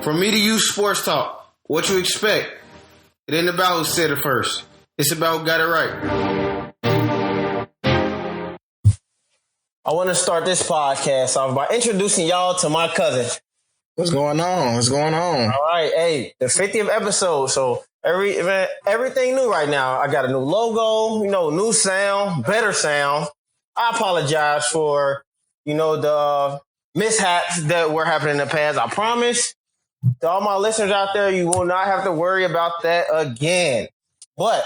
For me to use sports talk, what you expect? It ain't about who said it first. It's about who got it right. I want to start this podcast off by introducing y'all to my cousin. What's going on? All right, hey, the 50th episode. So everything new right now. I got a new logo, new sound, better sound. I apologize for, the mishaps that were happening in the past. I promise to all my listeners out there, you will not have to worry about that again. But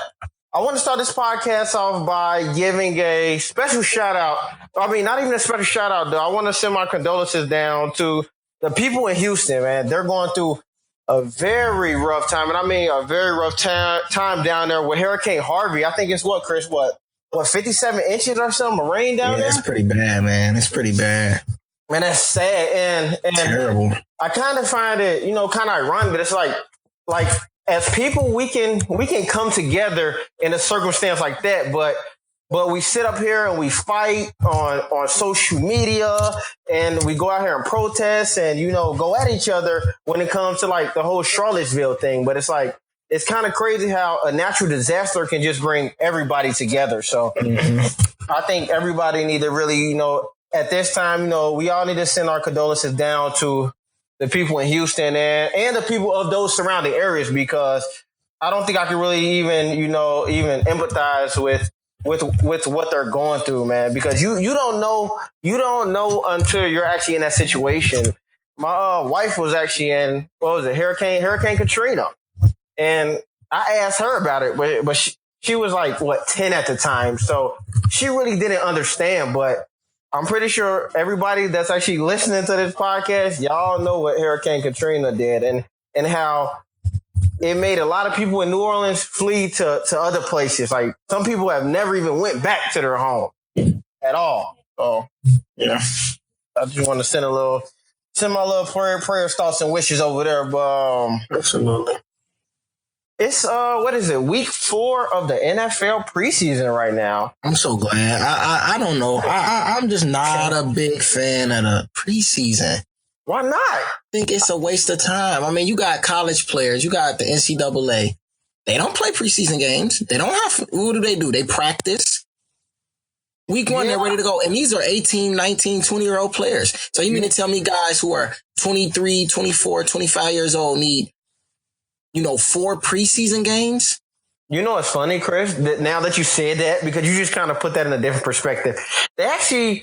I want to start this podcast off by giving a special shout out. I mean, not even a special shout out, though. I want to send my condolences down to the people in Houston, man. They're going through a very rough time. And I mean, a very rough time down there with Hurricane Harvey. I think it's Chris? What, 57 inches or something of rain down there? Yeah, it's pretty bad, man. It's pretty bad. Man, that's sad. And terrible. I kind of find it, kind of ironic, but it's like as people, we can come together in a circumstance like that, but we sit up here and we fight on social media and we go out here and protest and, go at each other when it comes to like the whole Charlottesville thing. But it's like, it's kind of crazy how a natural disaster can just bring everybody together. So I think everybody need to really, at this time, we all need to send our condolences down to the people in Houston and the people of those surrounding areas, because I don't think I can really even empathize with what they're going through, man, because you don't know until you're actually in that situation. My wife was actually in, Hurricane Katrina. And I asked her about it, but she was like, 10 at the time. So she really didn't understand, but I'm pretty sure everybody that's actually listening to this podcast, y'all know what Hurricane Katrina did and how it made a lot of people in New Orleans flee to other places. Like some people have never even went back to their home at all. So yeah, I just want to send my little prayers, thoughts, and wishes over there. But absolutely. It's what is it? Week 4 of the NFL preseason right now. I'm so glad. I don't know. I'm just not a big fan of the preseason. Why not? I think it's a waste of time. I mean, you got college players. You got the NCAA. They don't play preseason games. They don't have. What do? They practice. Week 1, they're ready to go. And these are 18, 19, 20-year-old players. So you mean to tell me guys who are 23, 24, 25 years old need 4 preseason games? It's funny, Chris, that now that you said that, because you just kind of put that in a different perspective. The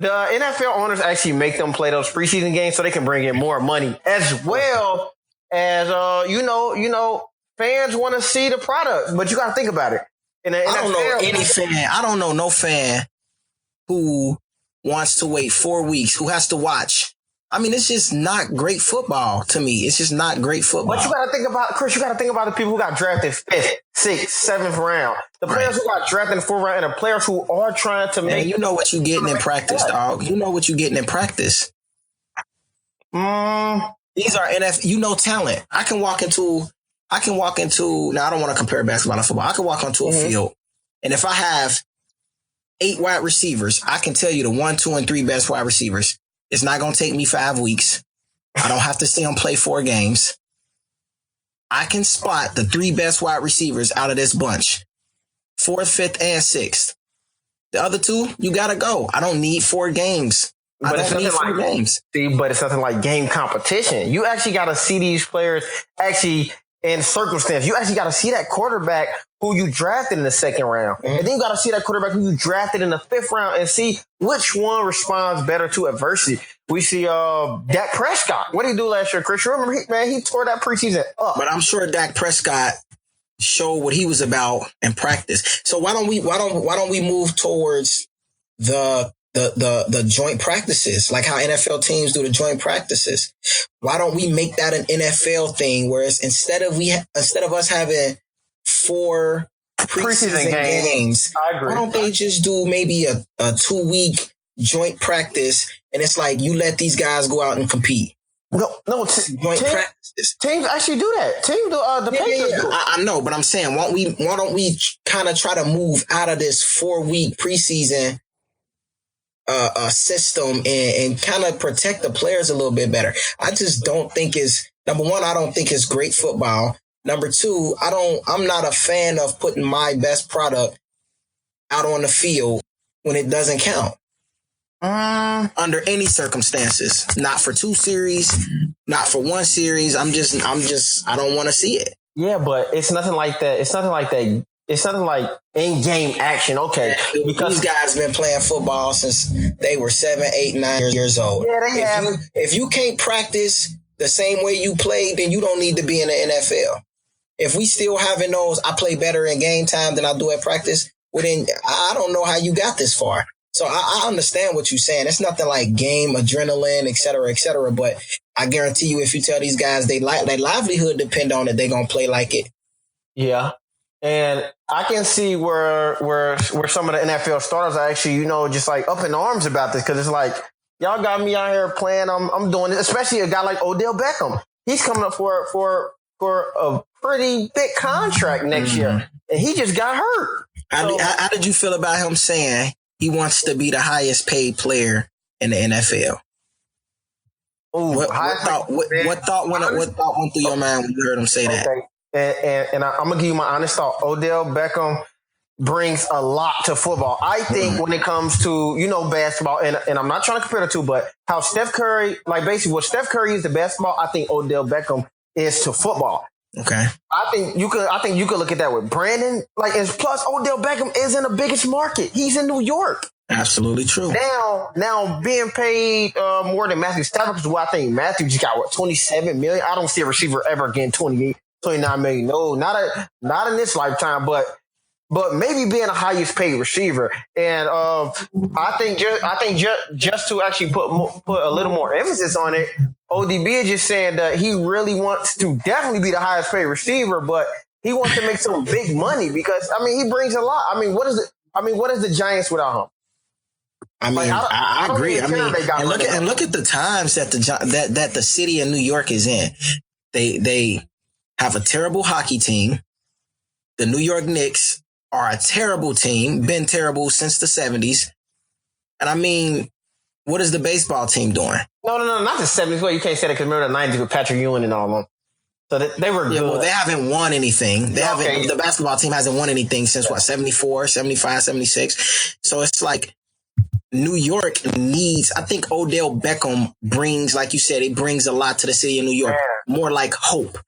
NFL owners actually make them play those preseason games so they can bring in more money, as well as, fans want to see the product. But you got to think about it. I don't know no fan who wants to wait 4 weeks, who has to watch. I mean, it's just not great football to me. It's just not great football. But you got to think about, Chris, the people who got drafted 5th, 6th, 7th round. The players who got drafted in the 4th round and the players who are trying to make. You know what you're getting in practice, dog. You know what you're getting in practice. These are NFL, talent. I can walk into, now I don't want to compare basketball and football. I can walk onto a field, and if I have 8 wide receivers, I can tell you the 1, 2, and 3 best wide receivers. It's not going to take me 5 weeks. I don't have to see them play 4 games. I can spot the 3 best wide receivers out of this bunch. 4th, 5th, and 6th. The other 2, you got to go. I don't need 4 games. But it's nothing like game competition. You actually got to see these players actually in circumstance. You actually got to see that quarterback who you drafted in the 2nd round. And then you got to see that quarterback who you drafted in the 5th round and see which one responds better to adversity. We see Dak Prescott. What did he do last year, Chris? You remember, he tore that preseason up. But I'm sure Dak Prescott showed what he was about in practice. So why don't we move towards the joint practices, like how NFL teams do the joint practices? Why don't we make that an NFL thing? Whereas instead of us having 4 preseason games, I agree. Why don't they just do maybe a 2-week joint practice? And it's like you let these guys go out and compete. No, joint practices. Teams actually do that. Teams do the Patriots. Yeah. I know, but I'm saying, why don't we kind of try to move out of this 4-week preseason system and kind of protect the players a little bit better? I just don't think it's Number one, I don't think it's great football. Number two, I'm not a fan of putting my best product out on the field when it doesn't count. Under any circumstances. Not for 2 series, not for 1 series. I don't want to see it. Yeah, but it's nothing like that. It's nothing like that. It's nothing like in-game action. Okay. Because these guys been playing football since they were 7, 8, 9 years old. Yeah, they have. If you can't practice the same way you played, then you don't need to be in the NFL. If we still having those, I play better in game time than I do at practice, well then I don't know how you got this far. So I understand what you're saying. It's nothing like game adrenaline, et cetera, but I guarantee you if you tell these guys their livelihood depend on it, they're going to play like it. Yeah. And I can see where some of the NFL starters are actually, just like up in arms about this, because it's like, y'all got me out here playing. I'm doing it, especially a guy like Odell Beckham. He's coming up for a pretty big contract next year, and he just got hurt. How did you feel about him saying he wants to be the highest paid player in the NFL? Ooh, what thought went through your mind when you heard him say that? And I'm gonna give you my honest thought. Odell Beckham brings a lot to football. I think when it comes to basketball, and I'm not trying to compare the two, but how Steph Curry, like basically what Steph Curry is to basketball, I think Odell Beckham is to football. Okay. I think you could look at that with Brandon. Like, and plus Odell Beckham is in the biggest market. He's in New York. Absolutely true. Now being paid more than Matthew Stafford, because I think Matthew just got 27 million. I don't see a receiver ever getting 29 million. No, not in this lifetime, but maybe being the highest paid receiver. And I think just to actually put a little more emphasis on it, ODB is just saying that he really wants to definitely be the highest paid receiver, but he wants to make some big money because he brings a lot. What is the Giants without him? I agree. And look at the times that the city of New York is in. They have a terrible hockey team. The New York Knicks are a terrible team, been terrible since the 70s. And what is the baseball team doing? No, not the 70s. Well, you can't say that because remember the 90s with Patrick Ewing and all of them. So they were good. Yeah, well, they haven't won anything. The basketball team hasn't won anything since 74, 75, 76. So it's like New York needs, I think Odell Beckham brings, like you said, it brings a lot to the city of New York. Yeah. More like hope.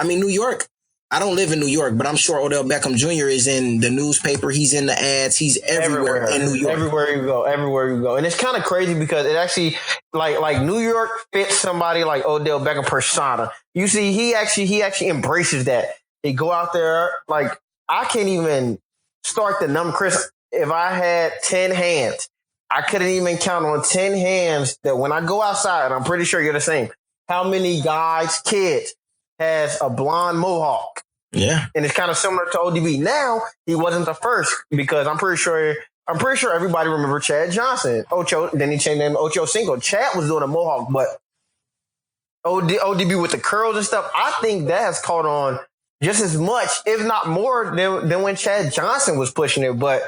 New York, I don't live in New York, but I'm sure Odell Beckham Jr. is in the newspaper. He's in the ads. He's everywhere in New York. Everywhere you go. And it's kind of crazy because it actually, like New York fits somebody like Odell Beckham persona. You see, he actually embraces that. He go out there, like, I can't even start the number, Chris. If I had 10 hands, I couldn't even count on 10 hands that when I go outside, and I'm pretty sure you're the same, how many guys, kids, has a blonde mohawk. Yeah. And it's kind of similar to ODB. Now, he wasn't the first because I'm pretty sure everybody remember Chad Johnson. Ocho, then he changed the name to Ocho Cinco. Chad was doing a mohawk, but ODB with the curls and stuff, I think that has caught on just as much, if not more, than when Chad Johnson was pushing it. But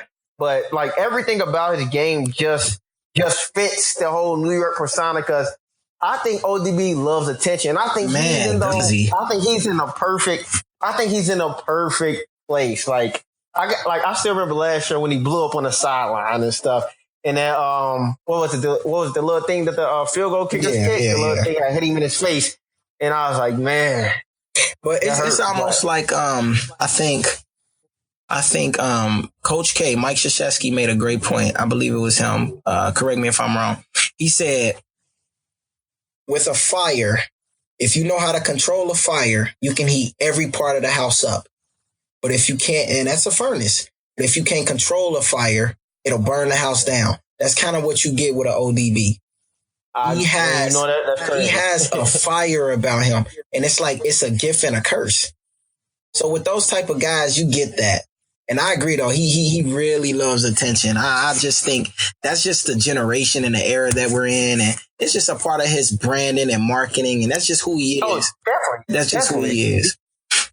like everything about his game just fits the whole New York persona because I think ODB loves attention. I think he's in a perfect place. Like I still remember last year when he blew up on the sideline and stuff. And that what was the little thing that the field goal kickers kicked? The little thing that hit him in his face. And I was like, man. But it's almost like I think Coach K, Mike Krzyzewski made a great point. I believe it was him. Correct me if I'm wrong. He said, with a fire, if you know how to control a fire, you can heat every part of the house up. But if you can't, and that's a furnace, but if you can't control a fire, it'll burn the house down. That's kind of what you get with an ODB. He has a fire about him, and it's like it's a gift and a curse. So with those type of guys, you get that. And I agree, though. He really loves attention. I just think that's just the generation and the era that we're in. And it's just a part of his branding and marketing. And that's just who he is. Oh, definitely. That's just who he is.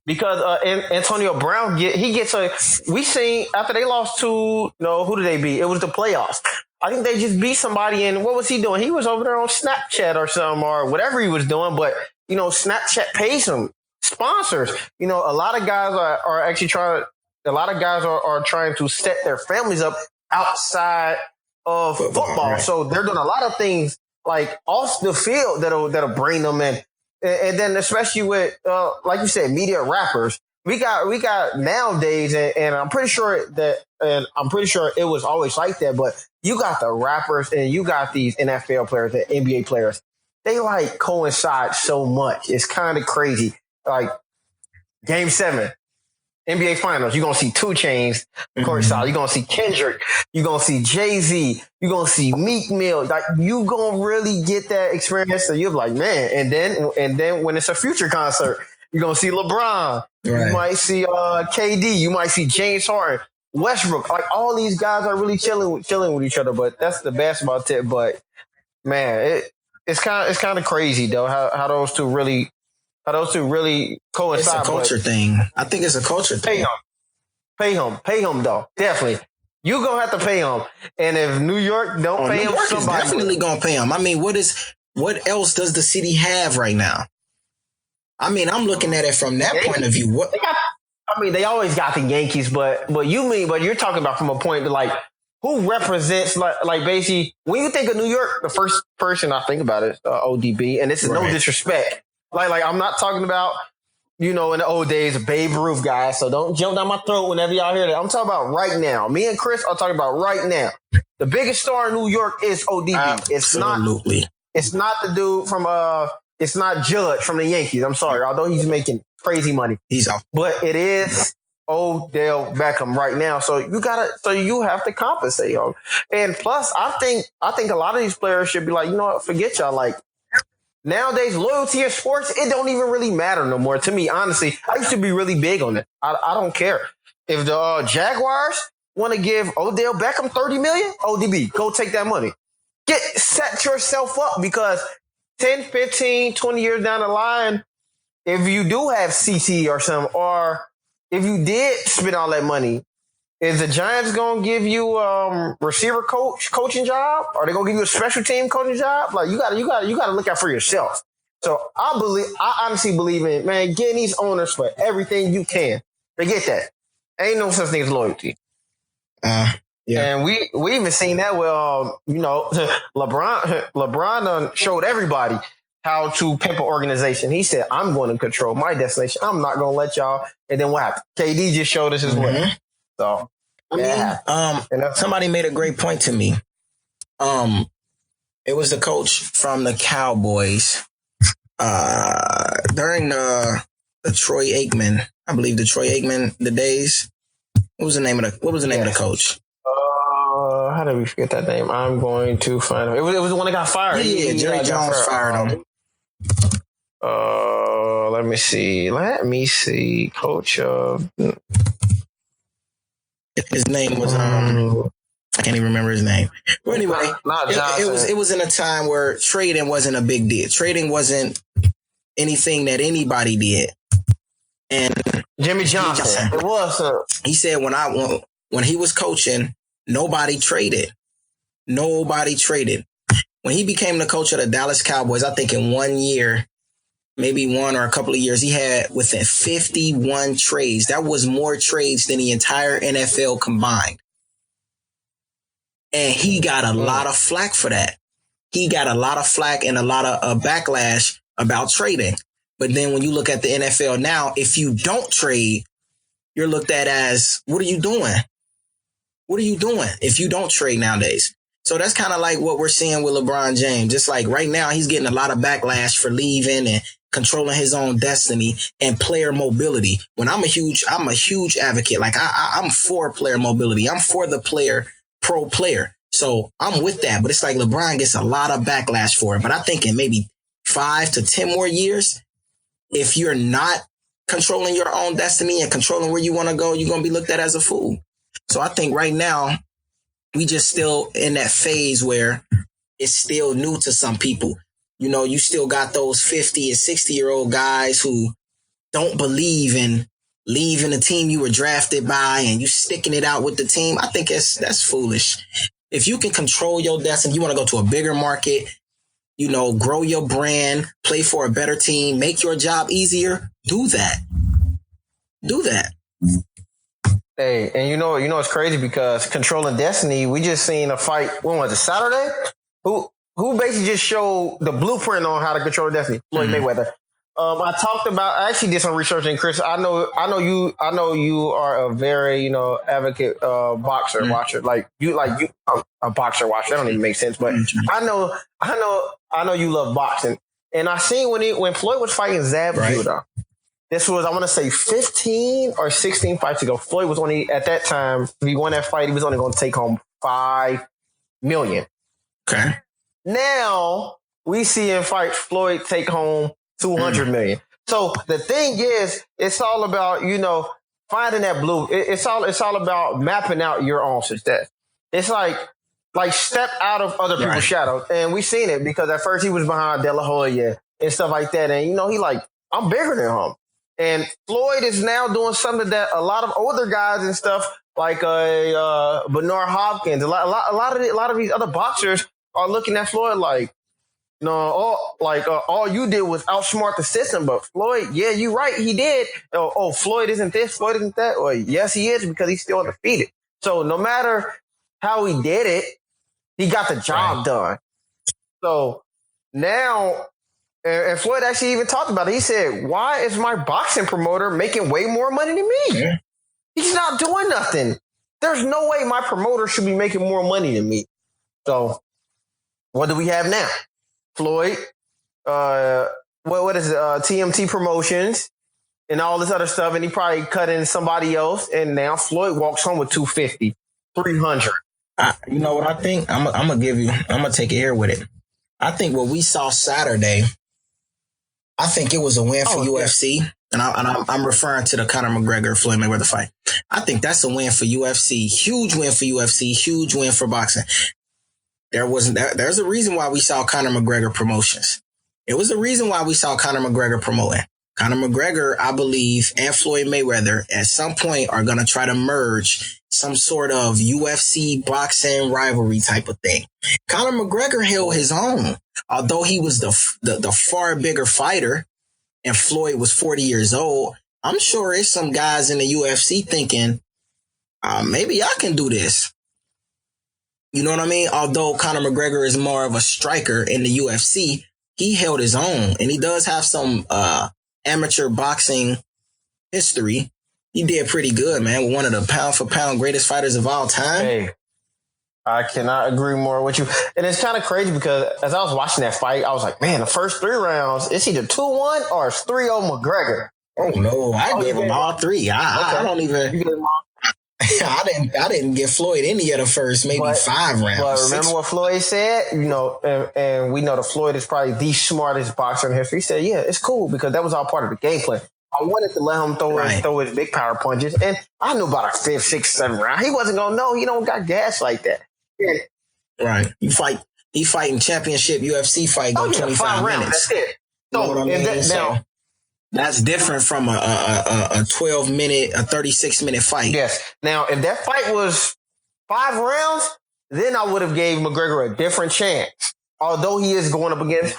Because Antonio Brown, we seen after they lost to, who did they beat? It was the playoffs. I think they just beat somebody. And what was he doing? He was over there on Snapchat or something or whatever he was doing. But Snapchat pays them. Sponsors. A lot of guys are actually trying to set their families up outside of football. Right. So they're doing a lot of things like off the field that'll bring them in. And then especially with, like you said, media rappers, we got nowadays, and I'm pretty sure it was always like that, but you got the rappers and you got these NFL players, the NBA players. They like coincide so much. It's kind of crazy. Like Game 7, NBA Finals, you're going to see 2 Chainz courtside. You're going to see Kendrick. You're going to see Jay-Z. You're going to see Meek Mill. Like, you going to really get that experience. So you're like, man. And then when it's a Future concert, you're going to see LeBron. Right. You might see KD. You might see James Harden, Westbrook. Like, all these guys are really chilling with each other. But that's the basketball tip. But, man, it's kind of crazy, though, how those two really coincide. It's a culture thing. I think it's a culture thing. Pay him, though. Definitely. You gonna have to pay him. And if New York don't pay him, somebody definitely gonna pay him. I mean, what else does the city have right now? I mean, I'm looking at it from that point of view. They always got the Yankees, but you're talking about from a point to like who represents like basically when you think of New York, the first person I think about is ODB, and this is no disrespect. Like I'm not talking about, in the old days, Babe Ruth guys. So don't jump down my throat whenever y'all hear that. I'm talking about right now. Me and Chris are talking about right now. The biggest star in New York is ODB. Absolutely. It's not the dude from it's not Judge from the Yankees. I'm sorry, although he's making crazy money. He's off. But it is Odell Beckham right now. So you have to compensate him. And plus, I think a lot of these players should be like, you know what, forget y'all. Like, nowadays, loyalty in sports, it don't even really matter no more. To me, honestly, I used to be really big on it. I don't care. If the Jaguars want to give Odell Beckham $30 million, ODB, go take that money. Set yourself up, because 10, 15, 20 years down the line, if you do have CT or something, or if you did spend all that money, is the Giants going to give you receiver coaching job? Are they going to give you a special team coaching job? Like, you got to look out for yourself. So I honestly believe in, man, getting these owners for everything you can. Forget that. Ain't no such thing as loyalty. Yeah. And we even seen that with LeBron showed everybody how to pimp an organization. He said, I'm going to control my destination. I'm not going to let y'all. And then what happened? KD just showed us his way. So, somebody made a great point to me. It was the coach from the Cowboys during the Troy Aikman, I believe the days. What was the name of the coach? How did we forget that name? I'm going to find him. It was the one that got fired. Yeah, Jerry Jones fired him. Let me see. Coach of. His name was I can't even remember his name. But anyway, it was in a time where trading wasn't a big deal. Trading wasn't anything that anybody did. And Jimmy Johnson. It was. He said when he was coaching, nobody traded. When he became the coach of the Dallas Cowboys, I think in 1 year, maybe one or a couple of years, he had within 51 trades. That was more trades than the entire NFL combined. And he got a lot of flack for that. He got a lot of flack and a lot of backlash about trading. But then when you look at the NFL now, if you don't trade, you're looked at as, what are you doing? What are you doing if you don't trade nowadays? So that's kind of like what we're seeing with LeBron James. Just like right now, he's getting a lot of backlash for leaving and controlling his own destiny and player mobility. When I'm a huge advocate. Like I'm for player mobility. I'm for the pro player. So I'm with that. But it's like LeBron gets a lot of backlash for it. But I think in maybe 5 to 10 more years, if you're not controlling your own destiny and controlling where you want to go, you're going to be looked at as a fool. So I think right now, we just still in that phase where it's still new to some people. You know, you still got those 50 and 60-year-old guys who don't believe in leaving the team you were drafted by and you sticking it out with the team. I think that's foolish. If you can control your destiny, you want to go to a bigger market, grow your brand, play for a better team, make your job easier, do that. Do that. Hey, and you know it's crazy because Controlling Destiny, we just seen a fight. When was it? Saturday? Who basically just showed the blueprint on how to control Destiny? Floyd Mayweather. I actually did some research, and Chris, I know you are a very advocate boxer watcher. Like you a boxer watcher. That don't even make sense, but I know you love boxing, and I seen when Floyd was fighting Zab Judah. This was, I want to say, 15 or 16 fights ago. Floyd was only, at that time, if he won that fight, he was only going to take home $5 million. Okay. Now, we see him fight Floyd take home $200 million. So, the thing is, it's all about, finding that blue. It's all about mapping out your own success. It's like step out of other people's shadows. And we seen it because at first he was behind De La Hoya and stuff like that. And, he like, I'm bigger than him. And Floyd is now doing something that a lot of older guys and stuff like Bernard Hopkins, a lot of these other boxers are looking at Floyd like, all you did was outsmart the system. But Floyd, yeah, you're right, he did. Oh, Floyd isn't this, Floyd isn't that. Well, yes, he is because he's still undefeated. So no matter how he did it, he got the job done. So now. And Floyd actually even talked about it. He said, why is my boxing promoter making way more money than me? Yeah. He's not doing nothing. There's no way my promoter should be making more money than me. So what do we have now? Floyd, what is it? TMT Promotions and all this other stuff. And he probably cut in somebody else. And now Floyd walks home with 250, 300. You know what I think? I'm going to take it here with it. I think what we saw Saturday, I think it was a win for UFC, and I'm referring to the Conor McGregor-Floyd Mayweather fight. I think that's a win for UFC, huge win for UFC, huge win for boxing. There's a reason why we saw Conor McGregor promotions. It was the reason why we saw Conor McGregor promoting. Conor McGregor, I believe, and Floyd Mayweather at some point are going to try to merge some sort of UFC boxing rivalry type of thing. Conor McGregor held his own, although he was the far bigger fighter and Floyd was 40 years old. I'm sure there's some guys in the UFC thinking, maybe I can do this. You know what I mean? Although Conor McGregor is more of a striker in the UFC, he held his own, and he does have some amateur boxing history. He did pretty good, man. One of the pound-for-pound greatest fighters of all time. Hey, I cannot agree more with you. And it's kind of crazy because as I was watching that fight, I was like, man, the first 3 rounds, it's either 2-1 or it's 3-0 McGregor. Oh, no. I gave him all 3. I don't even... I didn't give Floyd any of the first, maybe 5 rounds. But remember what Floyd said? And we know that Floyd is probably the smartest boxer in history. He said, yeah, it's cool because that was all part of the game plan. I wanted to let him throw his big power punches. And I knew about a 5th, 6th, 7th round. He wasn't going to know. He don't got gas like that. Yeah. Right. He fighting championship UFC fight. 25 rounds. Minutes. That's it. So, you know what I mean? That's different from a 12-minute, a 36-minute fight. Yes. Now, if that fight was 5 rounds, then I would have gave McGregor a different chance. Although he is going up against,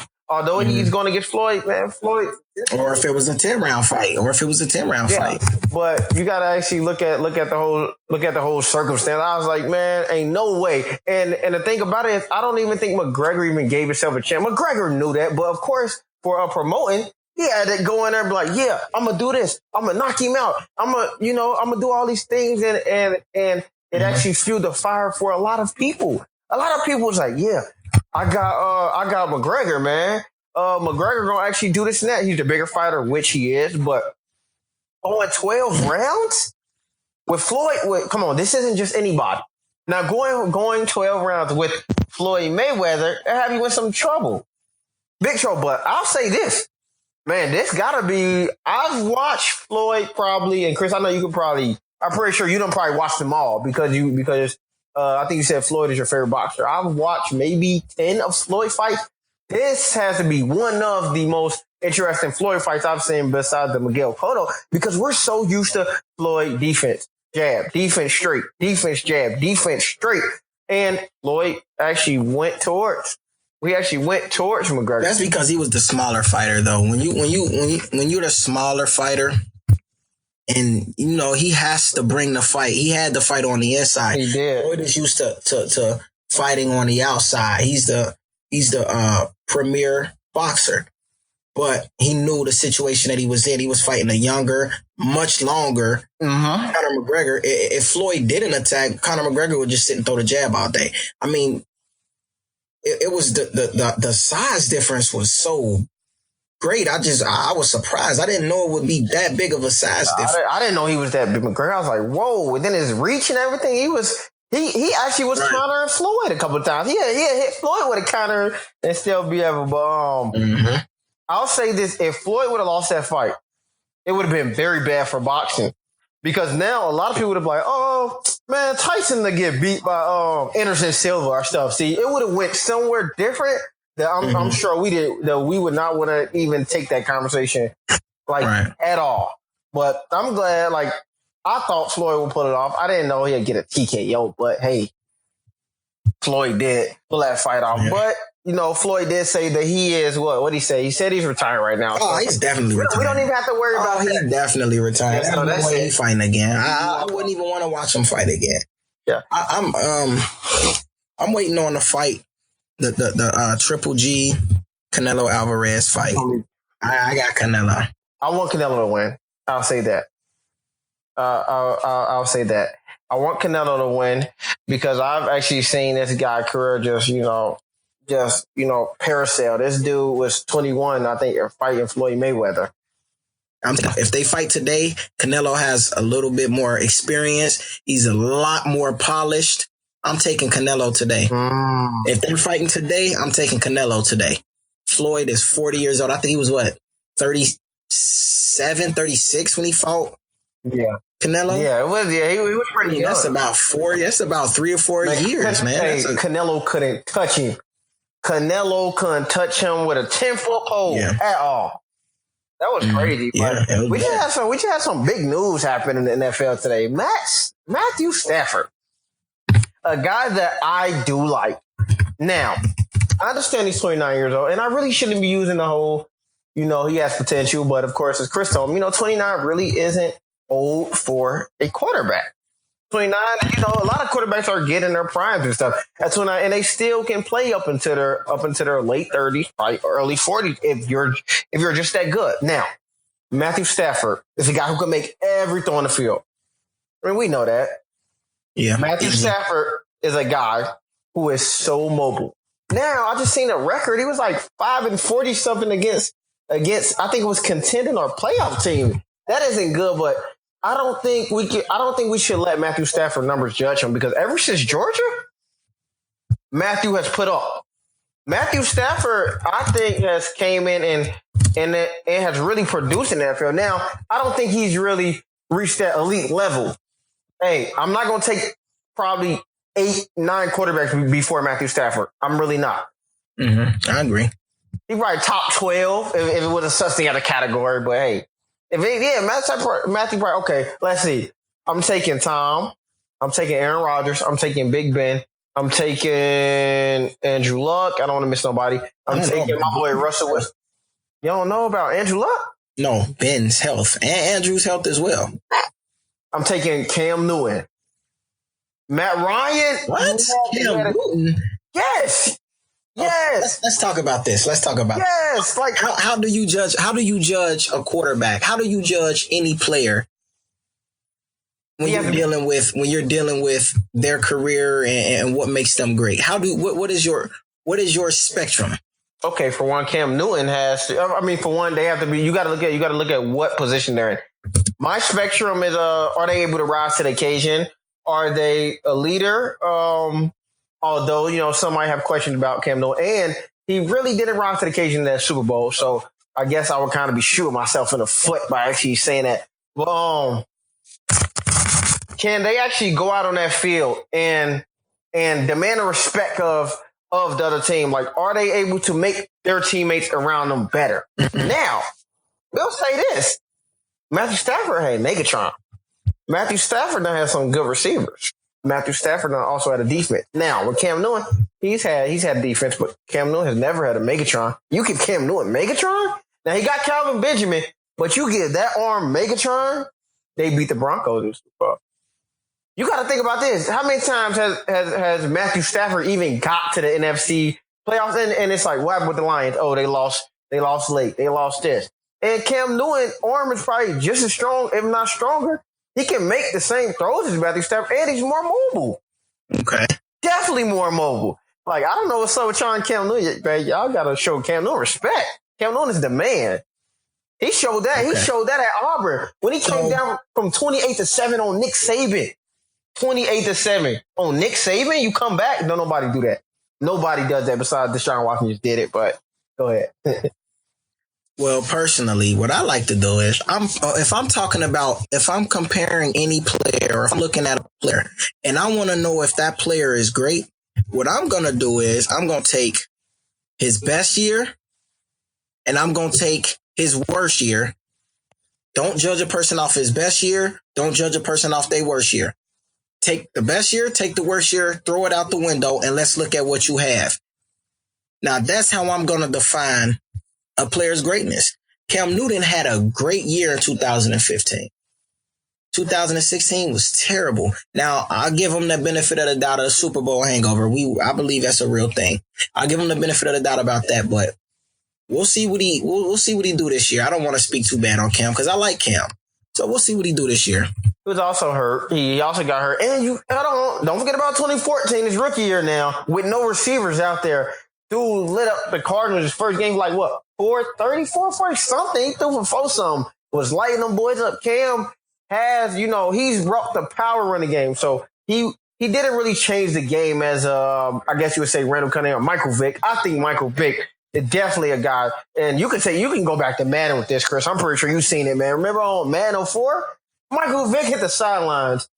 he's going to get Floyd, man. Floyd. Or if it was a 10-round fight. Fight. But you got to actually look at the whole circumstance. I was like, man, ain't no way. And the thing about it is, I don't even think McGregor even gave himself a chance. McGregor knew that, but of course, for promoting. He had to go in there and be like, yeah, I'm going to do this. I'm going to knock him out. I'm going to do all these things. And it actually fueled the fire for a lot of people. A lot of people was like, yeah, I got McGregor, man. McGregor going to actually do this and that. He's the bigger fighter, which he is. But going 12 rounds with Floyd, come on, this isn't just anybody. Now going 12 rounds with Floyd Mayweather, it have you in some trouble. Big trouble. But I'll say this. Man, this gotta be. I've watched Floyd probably, and Chris, I know you could probably. I'm pretty sure you don't probably watch them all because I think you said Floyd is your favorite boxer. I've watched maybe 10 of Floyd fights. This has to be one of the most interesting Floyd fights I've seen besides the Miguel Cotto because we're so used to Floyd defense, jab, defense straight, defense jab, defense straight, and Floyd actually went towards We actually went towards McGregor. That's because he was the smaller fighter, though. When you're the smaller fighter, and he has to bring the fight. He had the fight on the inside. He did. Floyd is used to fighting on the outside. He's the premier boxer, but he knew the situation that he was in. He was fighting a younger, much longer Conor McGregor. If Floyd didn't attack, Conor McGregor would just sit and throw the jab all day. I mean, it was the size difference was so great. I was surprised. I didn't know it would be that big of a size difference. I didn't know he was that big. McGregor, I was like, whoa. And then his reach and everything, he actually was countering Floyd a couple of times. He hit Floyd with a counter and still be able, but I'll say this, if Floyd would have lost that fight, it would have been very bad for boxing. Because now a lot of people would have been like, oh, man, Tyson to get beat by Anderson Silva or stuff. See, it would have went somewhere different that I'm sure we would not want to even take that conversation at all. But I'm glad, I thought Floyd would pull it off. I didn't know he'd get a TKO, but hey, Floyd did pull that fight off. Yeah. But, Floyd did say that he is what did he say? He said he's retiring right now. Oh, he's definitely retiring. We don't even have to worry about that. He's definitely retiring. Yeah, that's no way he's fighting again. I wouldn't even want to watch him fight again. Yeah. I'm waiting on the fight, the Triple G Canelo Alvarez fight. I got Canelo. I want Canelo to win. I'll say that. I'll say that. I want Canelo to win because I've actually seen this guy career just parasail. This dude was 21, I think, fighting Floyd Mayweather. If they fight today, Canelo has a little bit more experience. He's a lot more polished. I'm taking Canelo today. If they're fighting today, I'm taking Canelo today. Floyd is 40 years old. I think he was 37, 36 when he fought. Yeah. Canelo? Yeah, it was. Yeah, he was pretty young. That's about 3 or 4 years, man. Hey, Canelo couldn't touch him. Canelo couldn't touch him with a 10-foot pole at all. That was crazy. Yeah, we should have some big news happening in the NFL today. Matthew Stafford, a guy that I do like. Now, I understand he's 29 years old, and I really shouldn't be using the whole, he has potential, but of course, as Chris told me, 29 really isn't old for a quarterback. 29, a lot of quarterbacks are getting their primes and stuff at 29, and they still can play up into their late 30s, probably early 40s if you're just that good. Now, Matthew Stafford is a guy who can make every throw on the field. I mean, we know that. Yeah, Matthew Stafford is a guy who is so mobile. Now, I just seen a record. He was like 5-40 something against I think it was contending or playoff team. That isn't good, but I don't think we should let Matthew Stafford numbers judge him because ever since Georgia, Matthew has put up. Matthew Stafford, I think, has came in and has really produced in the NFL. Now, I don't think he's really reached that elite level. Hey, I'm not going to take probably 8-9 quarterbacks before Matthew Stafford. I'm really not. I agree. He's probably top 12 if it was a such thing at a category, but hey. Matthew Price. Okay, let's see. I'm taking Tom. I'm taking Aaron Rodgers. I'm taking Big Ben. I'm taking Andrew Luck. I don't want to miss nobody. I'm taking my boy Russell Wilson. You don't know about Andrew Luck? No, Ben's health and Andrew's health as well. I'm taking Cam Newton. Matt Ryan. What? Cam Newton? Yes. Yes. Let's talk about this. Yes. Like how do you judge a quarterback? How do you judge any player when you're dealing with their career and what makes them great? What is your spectrum? Okay, for one, Cam Newton for one, they have to be. You got to look at what position they're in. My spectrum is are they able to rise to the occasion? Are they a leader? Although, some might have questions about Cam Newton. And he really didn't rise to the occasion in that Super Bowl. So I guess I would kind of be shooting myself in the foot by actually saying that. But can they actually go out on that field and demand the respect of the other team? Like, are they able to make their teammates around them better? Now, we'll say this. Matthew Stafford had Megatron. Matthew Stafford now has some good receivers. Matthew Stafford also had a defense. Now with Cam Newton, he's had defense, but Cam Newton has never had a Megatron. You give Cam Newton Megatron? Now he got Calvin Benjamin, but you give that arm Megatron, they beat the Broncos in the Super Bowl. You got to think about this. How many times has Matthew Stafford even got to the NFC playoffs? And it's like, what happened with the Lions? Oh, they lost late. They lost this. And Cam Newton's arm is probably just as strong, if not stronger. He can make the same throws as Matthew Stafford, and he's more mobile. Okay. Definitely more mobile. Like, I don't know what's up with y'all and Cam Newton, man. Y'all got to show Cam Newton respect. Cam Newton is the man. He showed that. Okay. He showed that at Auburn when he came down from 28-7 on Nick Saban. 28-7 on Nick Saban. You come back. Don't nobody do that. Nobody does that besides Deshaun Watson just did it. But go ahead. Well, personally, what I like to do is if I'm comparing any player, or if I'm looking at a player and I want to know if that player is great, what I'm going to do is I'm going to take his best year and I'm going to take his worst year. Don't judge a person off his best year. Don't judge a person off their worst year. Take the best year, take the worst year, throw it out the window, and let's look at what you have. Now, that's how I'm going to define a player's greatness. Cam Newton had a great year in 2015. 2016 was terrible. Now, I'll give him the benefit of the doubt of the Super Bowl hangover. I believe that's a real thing. I'll give him the benefit of the doubt about that, but we'll see what he do this year. I don't want to speak too bad on Cam because I like Cam. So we'll see what he do this year. He was also hurt. He also got hurt. And don't forget about 2014, his rookie year now, with no receivers out there. Dude lit up the Cardinals his first game, like what, 430, 440 something. He threw for 4 something. Was lighting them boys up. Cam has, he's brought the power running game. So he didn't really change the game as I guess you would say Randall Cunningham or Michael Vick. I think Michael Vick is definitely a guy. And you can go back to Madden with this, Chris. I'm pretty sure you've seen it, man. Remember on Madden 04? Michael Vick hit the sidelines.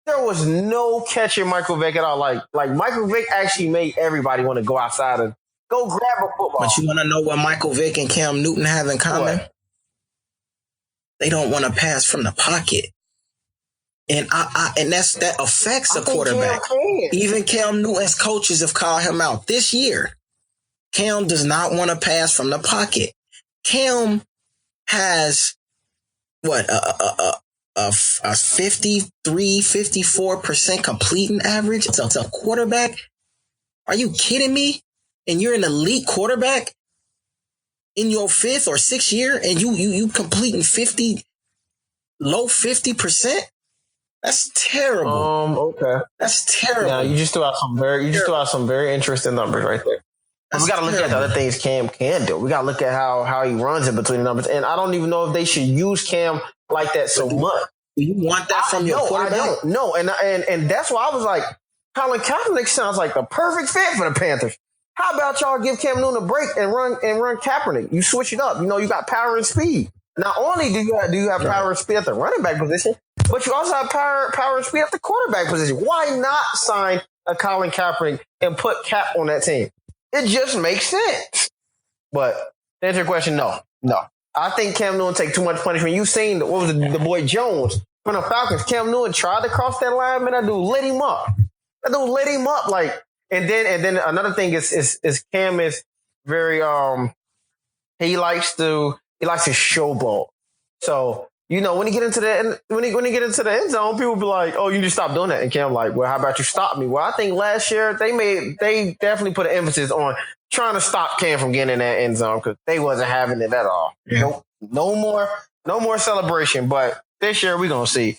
There was no catching Michael Vick at all. Like Michael Vick actually made everybody want to go outside and go grab a football. But you want to know what Michael Vick and Cam Newton have in common? What? They don't want to pass from the pocket. And that affects a quarterback. Even Cam Newton's coaches have called him out this year. Cam does not want to pass from the pocket. Cam has a 54% completing average. It's a quarterback. Are you kidding me? And you're an elite quarterback in your 5th or 6th year, and you completing low 50%. That's terrible. Okay. That's terrible. Now you just threw out some very interesting numbers right there. We got to look at the other things Cam can do. We got to look at how he runs in between the numbers. And I don't even know if they should use Cam like that so much. Do you want that from your quarterback? I don't. No, and that's why I was like, Colin Kaepernick sounds like the perfect fit for the Panthers. How about y'all give Cam Newton a break and run Kaepernick? You switch it up. You got power and speed. Not only do you have power and speed at the running back position, but you also have power and speed at the quarterback position. Why not sign a Colin Kaepernick and put Cap on that team? It just makes sense. But to answer your question, no. I think Cam Newton take too much punishment. You've seen the boy Jones from the Falcons. Cam Newton tried to cross that line, man. That dude lit him up. And then another thing is Cam is very he likes to showboat. So when he get into the end zone, people be like, "Oh, you just stop doing that." And Cam like, "Well, how about you stop me?" Well, I think last year they definitely put an emphasis on trying to stop Cam from getting in that end zone because they wasn't having it at all. Yeah. No more celebration. But this year we gonna see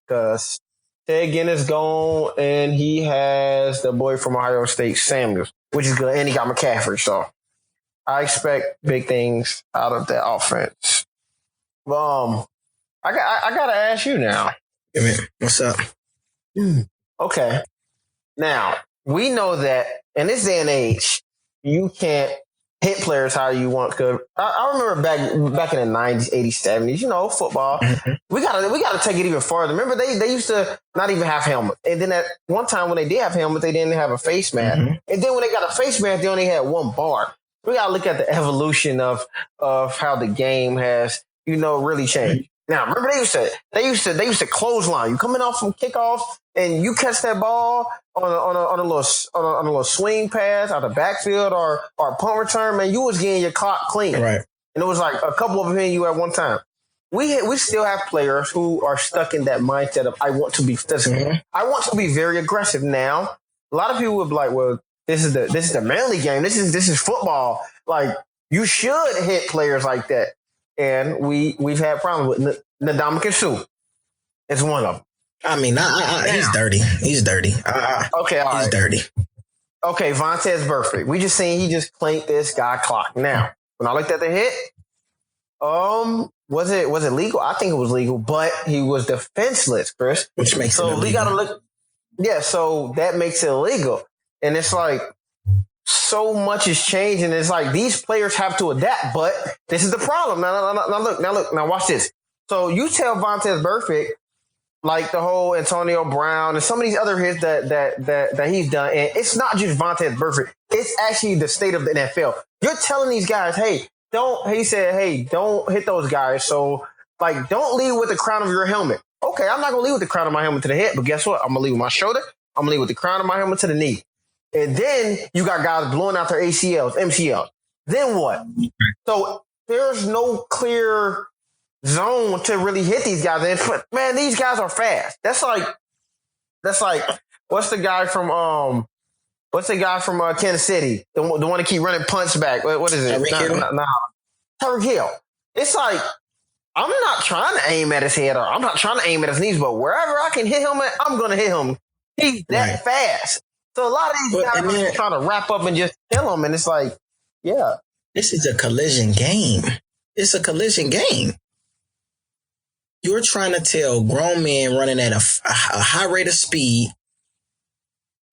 because Ted Ginn is gone, and he has the boy from Ohio State, Samuels, which is good, and he got McCaffrey. So I expect big things out of that offense. I gotta ask you now. Hey man, what's up? Okay. Now, we know that in this day and age, you can't hit players how you want. Cause I remember back in the 90s, 80s, 70s, football. Mm-hmm. We gotta take it even farther. Remember, they used to not even have helmets. And then at one time when they did have helmets, they didn't have a face mask. Mm-hmm. And then when they got a face mask, they only had one bar. We gotta look at the evolution of how the game has, really changed. Now, remember they used to clothesline. You coming off from kickoff and you catch that ball on a little swing pass out the backfield or a punt return, man, you was getting your clock clean. Right. And it was like a couple of them hitting you at one time. We still have players who are stuck in that mindset of I want to be physical. Mm-hmm. I want to be very aggressive. Now, a lot of people would be like, well, this is the manly game. This is football. Like, you should hit players like that. And we've had problems with Ndamukong Suh. It's one of them. I mean, he's dirty. He's dirty. Okay, all right. He's dirty. Okay, Vontaze Burfict. We just seen he just clanked this guy clock. Now, when I looked at the hit, was it legal? I think it was legal, but he was defenseless, Chris. Which makes it illegal. We gotta look. Yeah, so that makes it illegal, and it's like so much is changing. It's like these players have to adapt, but this is the problem. Now watch this. So you tell Vontaze Burfict, like the whole Antonio Brown and some of these other hits that he's done, and it's not just Vontaze Burfict. It's actually the state of the NFL. You're telling these guys, hey, don't hit those guys. So, like, don't lead with the crown of your helmet. Okay, I'm not going to lead with the crown of my helmet to the head, but guess what? I'm going to lead with my shoulder. I'm going to lead with the crown of my helmet to the knee. And then you got guys blowing out their ACLs, MCLs. Then what? So there's no clear zone to really hit these guys in. But, man, these guys are fast. That's like what's the guy from Kansas City? The one to keep running punts back. What is it? Tyreek Hill. It's like, I'm not trying to aim at his head or I'm not trying to aim at his knees, but wherever I can hit him at, I'm going to hit him. He's that fast. So a lot of these guys are trying to wrap up and just kill him. And it's like, yeah. This is a collision game. It's a collision game. You're trying to tell grown men running at a high rate of speed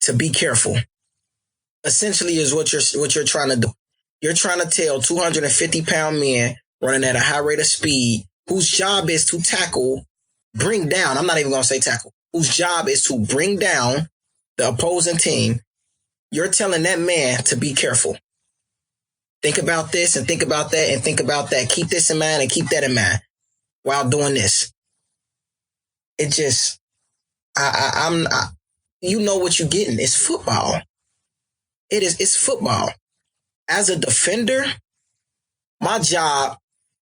to be careful. Essentially is what you're trying to do. You're trying to tell 250-pound men running at a high rate of speed whose job is to bring down, I'm not even going to say tackle, whose job is to bring down the opposing team. You're telling that man to be careful. Think about this and think about that and think about that. Keep this in mind and keep that in mind while doing this. It just, you know what you're getting. It's football. It's football. As a defender, my job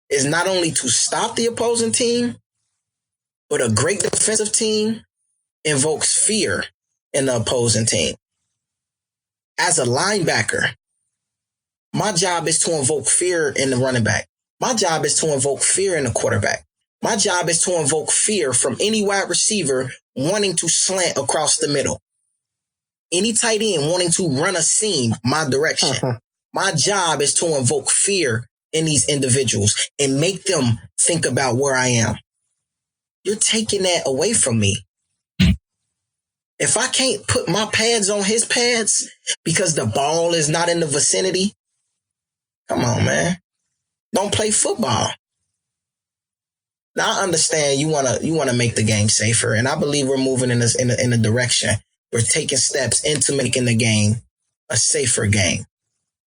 is not only to stop the opposing team, but a great defensive team invokes fear in the opposing team. As a linebacker, my job is to invoke fear in the running back. My job is to invoke fear in the quarterback. My job is to invoke fear from any wide receiver wanting to slant across the middle. Any tight end wanting to run a seam my direction. My job is to invoke fear in these individuals and make them think about where I am. You're taking that away from me. If I can't put my pads on his pads because the ball is not in the vicinity, come on, man. Don't play football. Now I understand you wanna make the game safer, and I believe we're moving in a direction. We're taking steps into making the game a safer game.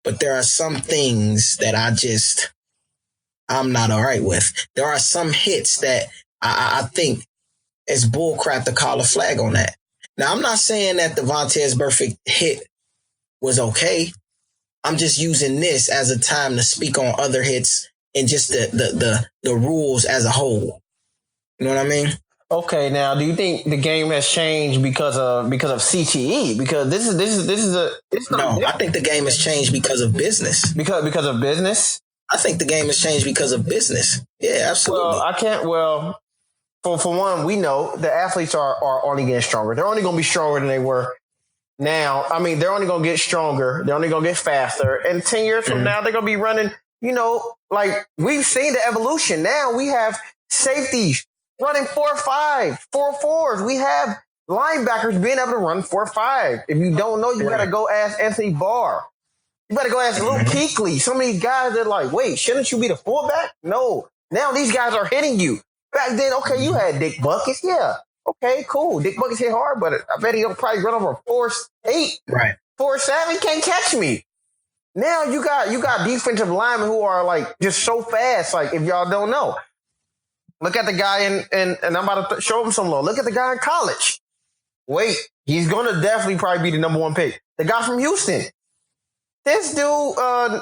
But there are some things that I'm not all right with. There are some hits that I think it's bullcrap to call a flag on that. Now, I'm not saying that the Vontaze Burfict hit was okay. I'm just using this as a time to speak on other hits and just the rules as a whole. You know what I mean? Okay, now do you think the game has changed because of CTE? Because this is I think the game has changed because of business. Because of business? I think the game has changed because of business. Yeah, absolutely. For one, we know the athletes are only getting stronger. They're only going to be stronger than they were now. I mean, they're only going to get stronger. They're only going to get faster. And 10 years from now, they're going to be running, like we've seen the evolution. Now we have safeties running 4.5, 4.4s. We have linebackers being able to run 4.5. If you don't know, you got to go ask Anthony Barr. You better go ask Luke Kuechly. Some of these guys are like, wait, shouldn't you be the fullback? No. Now these guys are hitting you. Back then, okay, you had Dick Buckets. Yeah. Okay, cool. Dick Buckets hit hard, but I bet he'll probably run over 4.8. Right. 4.7 can't catch me. Now you got defensive linemen who are like just so fast. Like if y'all don't know, Look at the guy and I'm about to show him some love. Look at the guy in college. Wait, he's going to definitely probably be the number one pick. The guy from Houston. This dude,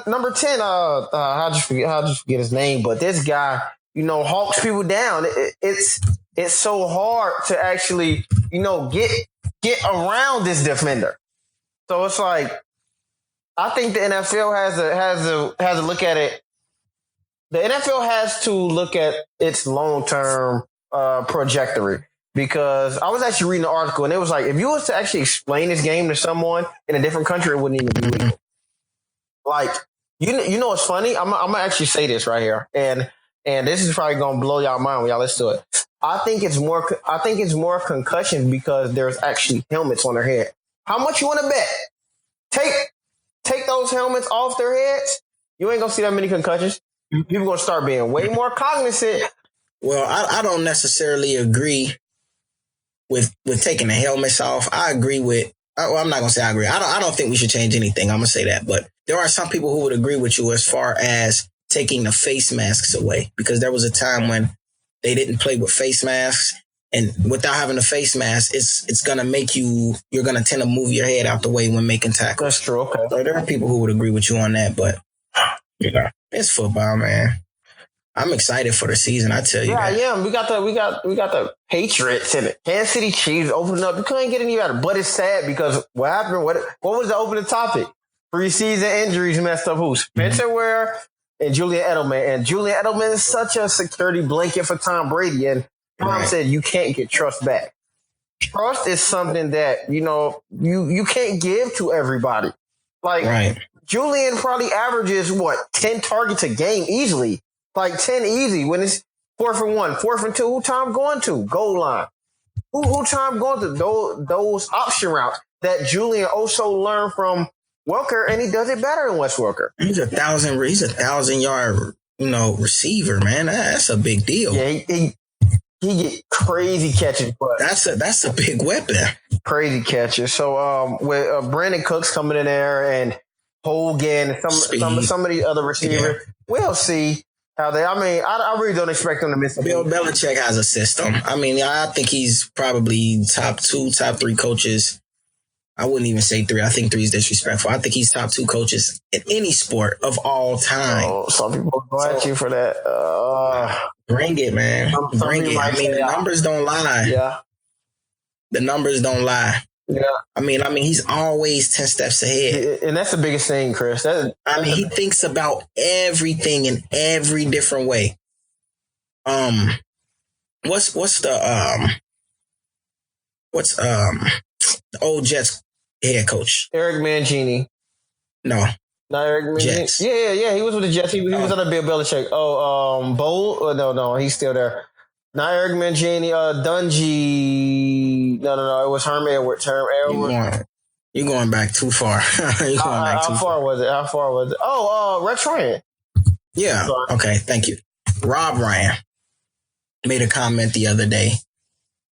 number 10, how'd you forget his name? But this guy, hawks people down. It's so hard to actually, get around this defender. So it's like, I think the NFL has to look at it. The NFL has to look at its long-term trajectory, because I was actually reading an article and it was like, if you was to actually explain this game to someone in a different country, it wouldn't even be legal. Like, you know what's funny? I'm gonna actually say this right here, and this is probably gonna blow y'all mind when y'all listen to it. I think it's more concussion because there's actually helmets on their head. How much you want to bet? Take those helmets off their heads. You ain't gonna see that many concussions. People gonna start being way more cognizant. Well, I don't necessarily agree with taking the helmets off. I agree with. Well, I'm not gonna say I agree. I don't think we should change anything. I'm gonna say that, but there are some people who would agree with you as far as taking the face masks away, because there was a time when they didn't play with face masks, and without having a face mask, it's gonna make you're gonna tend to move your head out the way when making tackles. That's true. Okay. So there are people who would agree with you on that, but it's football, man. I'm excited for the season. I tell you. Yeah, yeah. We got the Patriots and the Kansas City Chiefs opening up. You couldn't get any better, but it's sad because what happened? What was the opening topic? Preseason injuries messed up who? Spencer Ware and Julian Edelman. And Julian Edelman is such a security blanket for Tom Brady. And Tom said you can't get trust back. Trust is something that you can't give to everybody. Like Julian probably averages 10 targets a game easily. Like 10 easy when it's 4th and 1, 4th and 2. Who Tom going to? Goal line. Who Tom going to? Those option routes that Julian also learned from Welker, and he does it better than Wes Welker. He's a 1,000-yard, receiver, man. That's a big deal. Yeah, he get crazy catches, but that's a big weapon. Crazy catches. So with Brandon Cooks coming in there and Hogan, some of the other receivers, we'll see. I really don't expect them to miss a Bill Belichick has a system. I think he's probably top 2, top 3 coaches. I wouldn't even say 3. I think 3 is disrespectful. I think he's top 2 coaches in any sport of all time. Oh, some people go at you for that. Bring it, man. Bring it. The numbers don't lie. Yeah. The numbers don't lie. Yeah. He's always 10 steps ahead. And that's the biggest thing, Chris. He thinks about everything in every different way. What's the old Jets head coach? Eric Mangini. No. Not Eric Mangini. Jets. Yeah. He was with the Jets. He was under Bill Belichick. Bowl? No, he's still there. Not Eric Mangini, Dungy. No. It was Herm Edwards. You're going back too far. How far was it? Oh, Rex Ryan. Yeah. Okay. Thank you. Rob Ryan made a comment the other day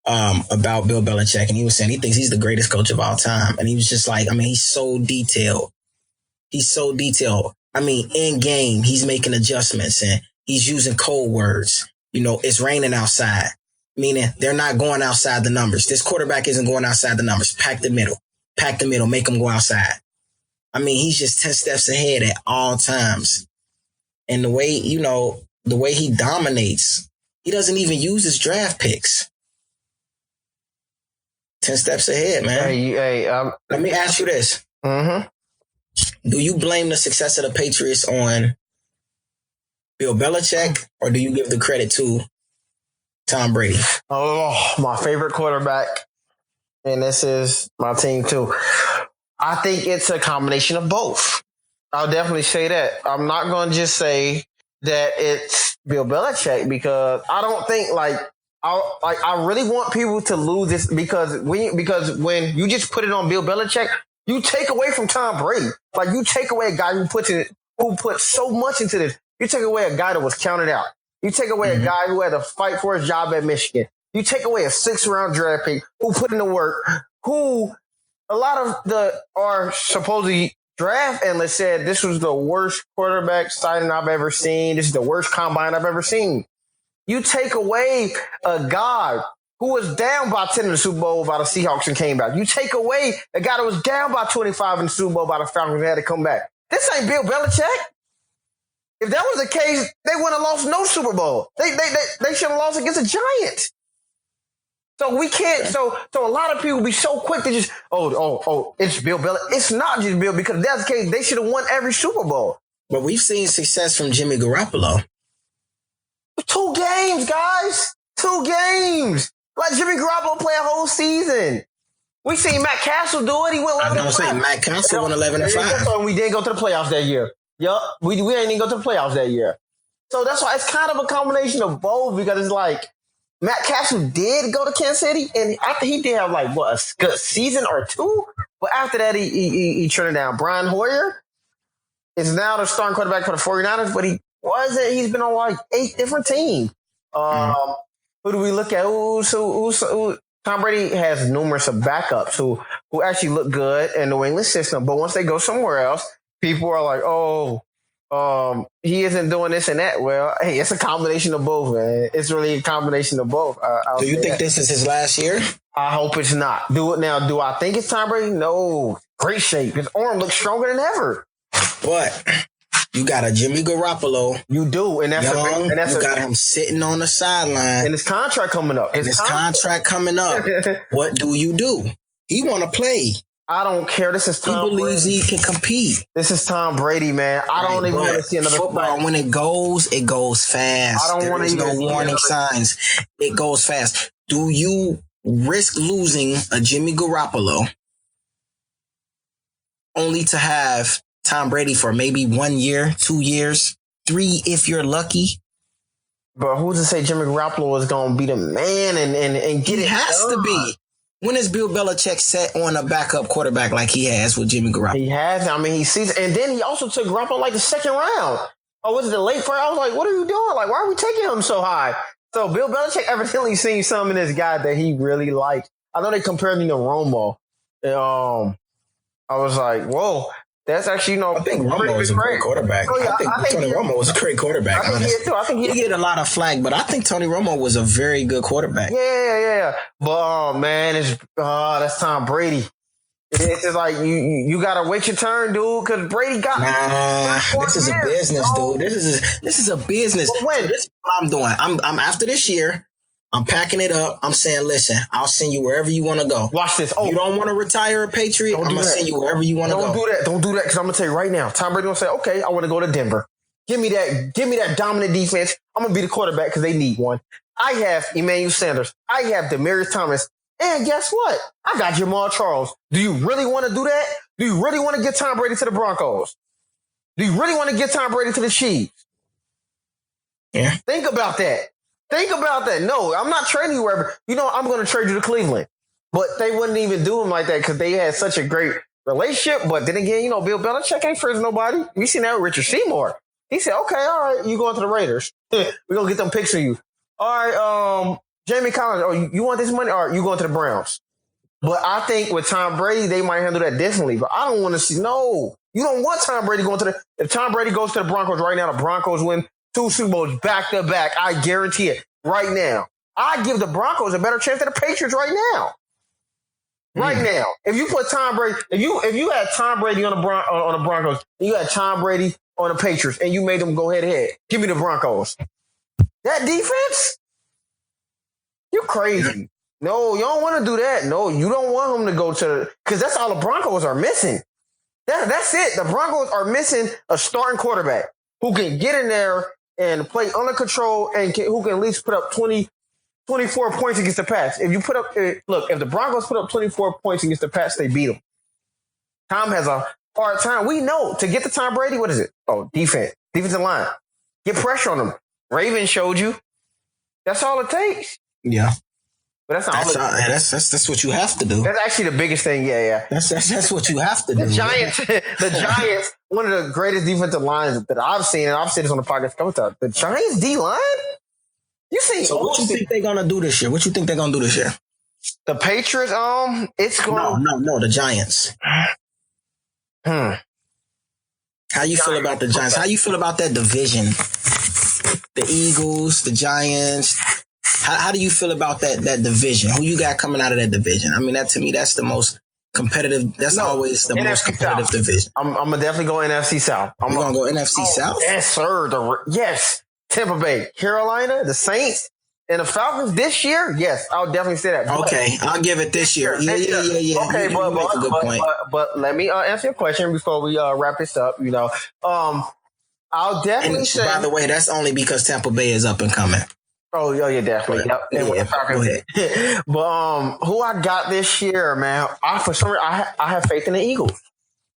about Bill Belichick, and he was saying he thinks he's the greatest coach of all time. And he was just like, he's so detailed. In game, he's making adjustments and he's using code words. It's raining outside, meaning they're not going outside the numbers. This quarterback isn't going outside the numbers. Pack the middle, make them go outside. He's just 10 steps ahead at all times. And the way he dominates, he doesn't even use his draft picks. 10 steps ahead, man. Let me ask you this. Mm-hmm. Do you blame the success of the Patriots on Bill Belichick, or do you give the credit to Tom Brady? Oh, my favorite quarterback. And this is my team too. I think it's a combination of both. I'll definitely say that. I'm not going to just say that it's Bill Belichick, because I don't think I really want people to lose this, because when you just put it on Bill Belichick, you take away from Tom Brady. Like, you take away a guy who put so much into this. You take away a guy that was counted out. You take away a guy who had to fight for his job at Michigan. You take away a 6th-round draft pick who put in the work, who a lot of our supposedly draft analysts said this was the worst quarterback signing I've ever seen. This is the worst combine I've ever seen. You take away a guy who was down by 10 in the Super Bowl by the Seahawks and came back. You take away a guy that was down by 25 in the Super Bowl by the Falcons and had to come back. This ain't Bill Belichick. If that was the case, they wouldn't have lost no Super Bowl. They should have lost against the Giants. So we can't. So a lot of people be so quick to just it's Bill Belichick. It's not just Bill, because if that's the case, they should have won every Super Bowl. But we've seen success from Jimmy Garoppolo. 2 games, guys. 2 games. Let Jimmy Garoppolo play a whole season. We seen Matt Castle do it. He went 11-5. I was going to say, Matt Castle went 11-5. And we didn't go to the playoffs that year. Yup. We ain't even go to the playoffs that year. So that's why it's kind of a combination of both, because it's like Matt Castle did go to Kansas City, and after he did have a good season or 2, but after that he turned it down. Brian Hoyer is now the starting quarterback for the 49ers, but he wasn't. He's been on 8 different teams. Who do we look at? Tom Brady has numerous of backups who actually look good in the New England system, but once they go somewhere else, people are like, he isn't doing this and that. Well, hey, it's a combination of both, man. It's really a combination of both. Do you think this is his last year? I hope it's not. Do it now. Do I think it's Tom Brady? No. Great shape. His arm looks stronger than ever. But you got a Jimmy Garoppolo. You do, and that's you got him sitting on the sideline, and his contract coming up. What do? He want to play. I don't care. This is Tom. He believes Brady. He can compete. This is Tom Brady, man. I don't even want to see another football. When it goes fast. I don't want to no warning signs. It goes fast. Do you risk losing a Jimmy Garoppolo only to have Tom Brady for maybe 1 year, 2 years, 3 if you're lucky? But who's to say Jimmy Garoppolo is going to be the man and get it? He has to be. When is Bill Belichick set on a backup quarterback like he has with Jimmy Garoppolo? He has. I mean, he sees, and then he also took Garoppolo the second round. Oh, was it the late first? I was like, what are you doing? Why are we taking him so high? So Bill Belichick evidently seen something in this guy that he really liked. I know they compared me to Romo. I was like, whoa. That's actually, I think Romo was a great quarterback. Oh, yeah, I think Tony Romo was a great quarterback. I think he did too. I think he get a lot of flack, but I think Tony Romo was a very good quarterback. Yeah. But man, that's Tom Brady. It's just like you gotta wait your turn, dude, because Brady got. This is a business, dude. This is a business. But when? This is what I'm doing. I'm after this year. I'm packing it up. I'm saying, listen, I'll send you wherever you want to go. Watch this. You don't want to retire a Patriot? I'm going to send you wherever you want to go. Don't do that, because I'm going to tell you right now. Tom Brady going to say, okay, I want to go to Denver. Give me that dominant defense. I'm going to be the quarterback because they need one. I have Emmanuel Sanders. I have Demaryius Thomas. And guess what? I got Jamal Charles. Do you really want to do that? Do you really want to get Tom Brady to the Broncos? Do you really want to get Tom Brady to the Chiefs? Yeah. Think about that. No, I'm not trading you wherever. I'm going to trade you to Cleveland. But they wouldn't even do him like that because they had such a great relationship. But then again, Bill Belichick ain't friends with nobody. We seen that with Richard Seymour. He said, okay, all right, you going to the Raiders. We're going to get them picks of you. All right, Jamie Collins, you want this money? All right, you going to the Browns. But I think with Tom Brady, they might handle that differently. But I don't want to see, no. You don't want Tom Brady going to if Tom Brady goes to the Broncos right now, the Broncos win 2 Super Bowls back to back. I guarantee it right now. I give the Broncos a better chance than the Patriots right now. Right now. If you put Tom Brady, if you had Tom Brady on the Broncos, and you had Tom Brady on the Patriots, and you made them go head to head, give me the Broncos. That defense? You're crazy. No, you don't want to do that. No, you don't want him to go to because that's all the Broncos are missing. That's it. The Broncos are missing a starting quarterback who can get in there and play under control and who can at least put up 24 points against the Pats. If the Broncos put up 24 points against the Pats, they beat them. Tom has a hard time. We know to get to Tom Brady, what is it? Oh, defensive line. Get pressure on them. Ravens showed you. That's all it takes. Yeah. But that's what you have to do. That's actually the biggest thing. Yeah. That's what you have to do. The Giants, one of the greatest defensive lines that I've seen, and I've said this on the podcast a couple times. The Giants D line. You see? So what you think they're gonna do this year? The Patriots. It's going. No. The Giants. How you feel about the Giants? How you feel about that division? the Eagles, the Giants. How do you feel about that division? Who you got coming out of that division? I mean, that to me, that's the most competitive. That's always the most competitive South. Division. I'm gonna definitely go NFC South. You're gonna go NFC South? Yes, sir. Yes, Tampa Bay, Carolina, the Saints, and the Falcons this year. Yes, I'll definitely say that. Okay, I'll give it this year. Yeah. Okay, you make a good point. But let me answer your question before we wrap this up. I'll definitely say. By the way, that's only because Tampa Bay is up and coming. Oh, yeah, definitely. Yep. Go ahead. But who I got this year, man? For some reason, I have faith in the Eagles.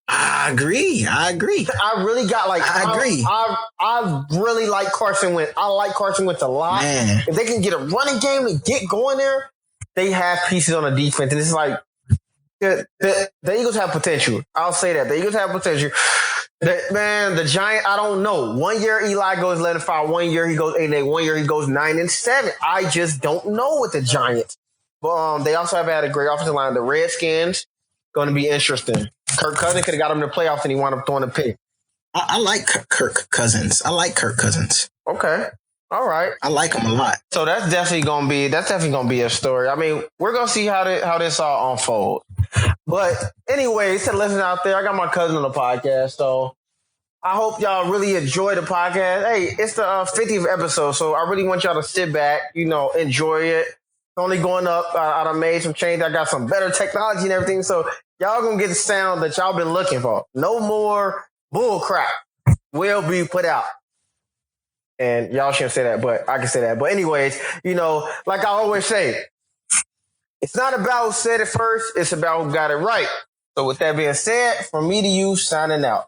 I agree. I really got I agree. I really like Carson Wentz. I like Carson Wentz a lot. Man. If they can get a running game and get going there, they have pieces on the defense, and it's like the Eagles have potential. I'll say that the Eagles have potential. The Giants, I don't know. 1 year Eli goes 11-5. 1 year he goes 8-8. 1 year he goes 9-7. I just don't know with the Giants. But they also have had a great offensive line. The Redskins going to be interesting. Kirk Cousins could have got him in the playoffs, and he wound up throwing a pick. I like Kirk Cousins. Okay. All right. I like him a lot. So that's definitely gonna be a story. I mean, we're gonna see how this all unfolds. But anyways, to listen out there, I got my cousin on the podcast, so I hope y'all really enjoy the podcast. Hey, it's the 50th episode, so I really want y'all to sit back, enjoy it. It's only going up. I done made some change. I got some better technology and everything, so y'all gonna get the sound that y'all been looking for. No more bull crap will be put out. And y'all shouldn't say that, but I can say that. But anyways, like I always say, it's not about who said it first. It's about who got it right. So with that being said, from me to you, signing out.